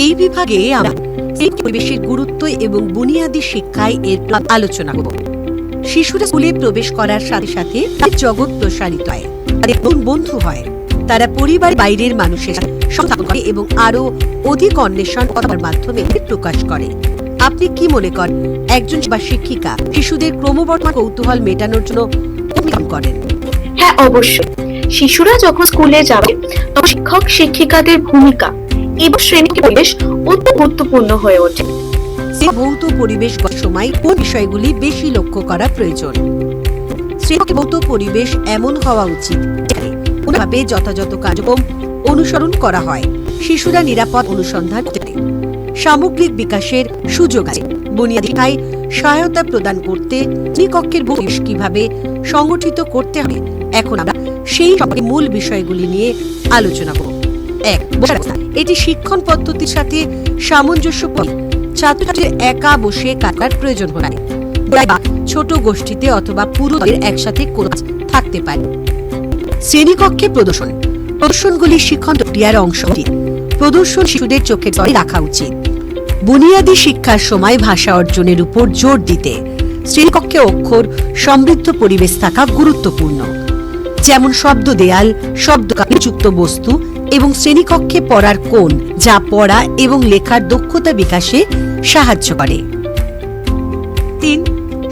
এই বিভাগে আমরা পরিবেশের গুরুত্ব এবং বুনিয়াদী শিক্ষায় এর আলোচনা করব। শিশুরা স্কুলে প্রবেশ করার সাথে সাথে জগৎ প্রসারিত হয়, তাদের বন্ধু হয়, তারা পরিবার বাইরের মানুষের সাথে করে এবং আরো অধিক অন্বেষণ করার মাধ্যমে প্রকাশ করে। আপনি কি মনে করেন একজন শিক্ষিকা শিশুদের ক্রমবর্ধমান কৌতূহল মেটানোর জন্য কাজ করেন? হ্যাঁ, অবশ্যই। শিশুরা যখন স্কুলে যাবে তখন শিক্ষক শিক্ষিকাদের ভূমিকা এবং শ্রেণীর পরিবেশ অত্যন্ত গুরুত্বপূর্ণ হয়ে ওঠে। ভৌত পরিবেশ সময় কোন বিষয়গুলি বেশি লক্ষ্য করা প্রয়োজন? শ্রেণীর ভৌত পরিবেশ এমন হওয়া উচিত ভাবে যথাযথ কার্যক্রম অনুসরণ করা হয়, শিশুরা নিরাপদ অনুসন্ধান করে, সামগ্রিক বিকাশের সুযোগ আছে, বুনিয়াদী শিক্ষায় সহায়তা প্রদান করতে শ্রেণীকক্ষের পরিবেশ কিভাবে সংগঠিত করতে হবে। এখন আমরা সেই সম্পর্কে মূল বিষয়গুলি নিয়ে আলোচনা করব। 1. এটি শিক্ষণ পদ্ধতির সাথে সামঞ্জস্যপূর্ণ। ছাত্রছাত্রীর একা বসে কাজ করার প্রয়োজন হয় না, ছোট গোষ্ঠীতে অথবা পুরো একসাথে থাকতে পারে। শ্রেণীকক্ষে প্রদর্শনগুলি শিক্ষণ প্রক্রিয়ার অংশ। প্রদর্শন শিশুদের চোখের তলায় রাখা উচিত। বুনিয়াদী শিক্ষার সময় ভাষা অর্জনের উপর জোর দিতে শ্রেণীকক্ষে অক্ষর সমৃদ্ধ পরিবেশ থাকা গুরুত্বপূর্ণ, যেমন শব্দ দেয়াল, শব্দযুক্ত বস্তু এবং শ্রেণীকক্ষে পড়ার কোণ, যা পড়া এবং লেখার দক্ষতা বিকাশে সাহায্য করে। 3.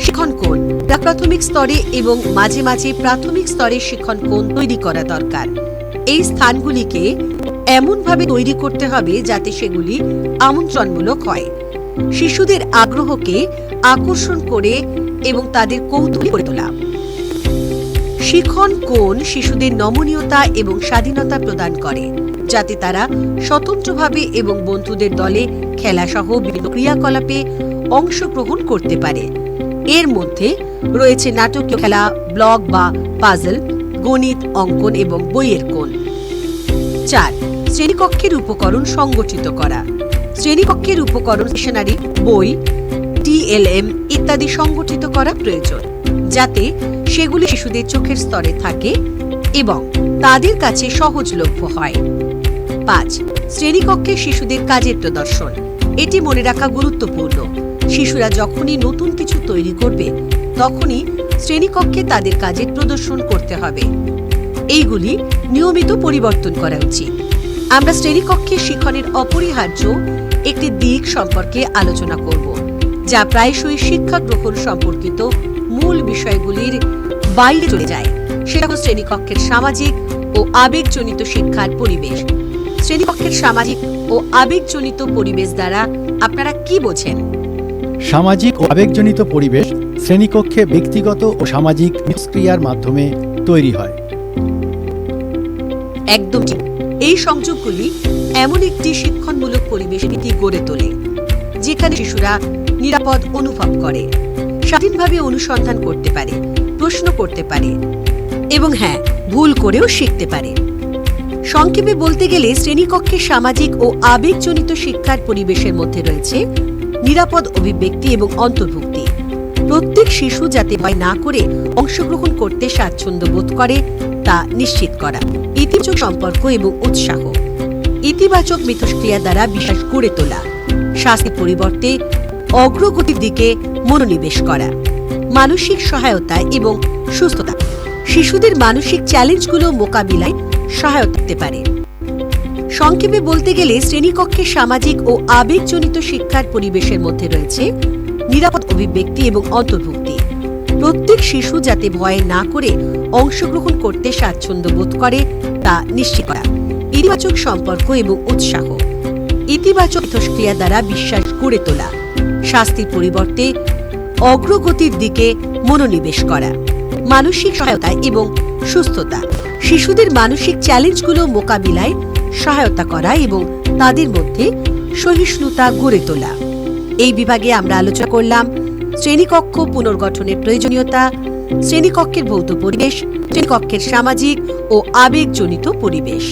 শিক্ষণ কোণ। প্রাথমিক স্তরে এবং মাঝে মাঝে প্রাথমিক স্তরে শিক্ষণ কোণ তৈরি করা দরকার। এই স্থানগুলিকে এমনভাবে তৈরি করতে হবে যাতে সেগুলি আমন্ত্রণমূলক হয়, শিশুদের আগ্রহকে আকর্ষণ করে এবং তাদের কৌতূহলী করে তোলা। শিক্ষণ কোণ শিশুদের নমনীয়তা এবং স্বাধীনতা প্রদান করে, যাতে তারা স্বতন্ত্রভাবে এবং বন্ধুদের দলে খেলাসহ বিভিন্ন ক্রিয়াকলাপে অংশগ্রহণ করতে পারে। এর মধ্যে রয়েছে নাটকীয় খেলা, ব্লগ বা পাজল, গণিত, অঙ্কন এবং বইয়ের কোণ। 4. শ্রেণীকক্ষের উপকরণ সংগঠিত করা। শ্রেণীকক্ষের উপকরণ, স্টেশনারি, বই, TLM ইত্যাদি সংগঠিত করা প্রয়োজন, যাতে সেগুলি শিশুদের চোখের স্তরে থাকে এবং তাদের কাছে সহজলভ্য হয়। 5. শ্রেণীকক্ষে শিশুদের কাজের প্রদর্শন। এটি মনে রাখা গুরুত্বপূর্ণ। শিশুরা যখনই নতুন কিছু তৈরি করবে তখনই শ্রেণীকক্ষে তাদের কাজের প্রদর্শন করতে হবে। এইগুলি নিয়মিত পরিবর্তন করা উচিত। আমরা শ্রেণীকক্ষে শিক্ষণের অপরিহার্য একটি দিক সম্পর্কে আলোচনা করব, যা প্রায়শই শিক্ষা গ্রহণ সম্পর্কিত মূল বিষয়গুলির বাইরে চলে যায়। সেটা হল শ্রেণীকক্ষের সামাজিক ও আবেগজনিত শিক্ষার পরিবেশ। শ্রেণীকক্ষের সামাজিক ও আবেগজনিত পরিবেশ দ্বারা আপনারা কি বোঝেন? সামাজিক ও আবেগজনিত পরিবেশ শ্রেণীকক্ষে ব্যক্তিগত ও সামাজিক মিথস্ক্রিয়ার মাধ্যমে তৈরি হয়। একদম ঠিক। এই সংযোগগুলি এমন একটি শিক্ষণমূলক পরিবেশ গড়ে তোলে যেখানে শিশুরা নিরাপদ অনুভব করে, স্বাধীনভাবে অনুসন্ধান করতে পারে, প্রশ্ন করতে পারে এবং ভুল করেও শিখতে পারে। সংক্ষেপে বলতে গেলে শ্রেণীকক্ষে সামাজিক ও আবেগজনিত শিক্ষার পরিবেশের মধ্যে রয়েছে নিরাপদ অভিব্যক্তি এবং অন্তর্ভুক্তি। প্রত্যেক শিশু যাতে ভয় না করে অংশগ্রহণ করতে স্বাচ্ছন্দ্য বোধ করে তা নিশ্চিত করা। ইতিবাচক সম্পর্ক এবং উৎসাহ। ইতিবাচক মিথস্ক্রিয়া দ্বারা বিশ্বাস গড়ে তোলা। শাস্তির পরিবর্তে অগ্রগতির দিকে মনোনিবেশ করা। মানসিক সহায়তা এবং সুস্থতা। শিশুদের মানসিক চ্যালেঞ্জগুলো মোকাবিলায় সহায়তা দিতে পারে। সংক্ষেপে বলতে গেলে শ্রেণীকক্ষে সামাজিক ও আবেগজনিত শিক্ষার পরিবেশের মধ্যে রয়েছে নিরাপদ অভিব্যক্তি এবং অন্তর্ভুক্তি। প্রত্যেক শিশু যাতে ভয় না করে অংশগ্রহণ করতে স্বাচ্ছন্দ্য বোধ করে তা নিশ্চিত করা। ইতিবাচক সম্পর্ক এবং উৎসাহ। ইতিবাচক মিথস্ক্রিয়া দ্বারা বিশ্বাস গড়ে তোলা। শাস্তির পরিবর্তে অগ্রগতির দিকে মনোনিবেশ করা। মানসিক সহায়তা এবং সুস্থতা। শিশুদের মানসিক চ্যালেঞ্জগুলো মোকাবিলায় সহায়তা করা এবং তাদের মধ্যে সহিষ্ণুতা গড়ে তোলা। এই বিভাগে আমরা আলোচনা করলাম শ্রেণীকক্ষ পুনর্গঠনের প্রয়োজনীয়তা, শ্রেণীকক্ষের ভৌত পরিবেশ, শ্রেণীকক্ষের সামাজিক ও আবেগজনিত পরিবেশ।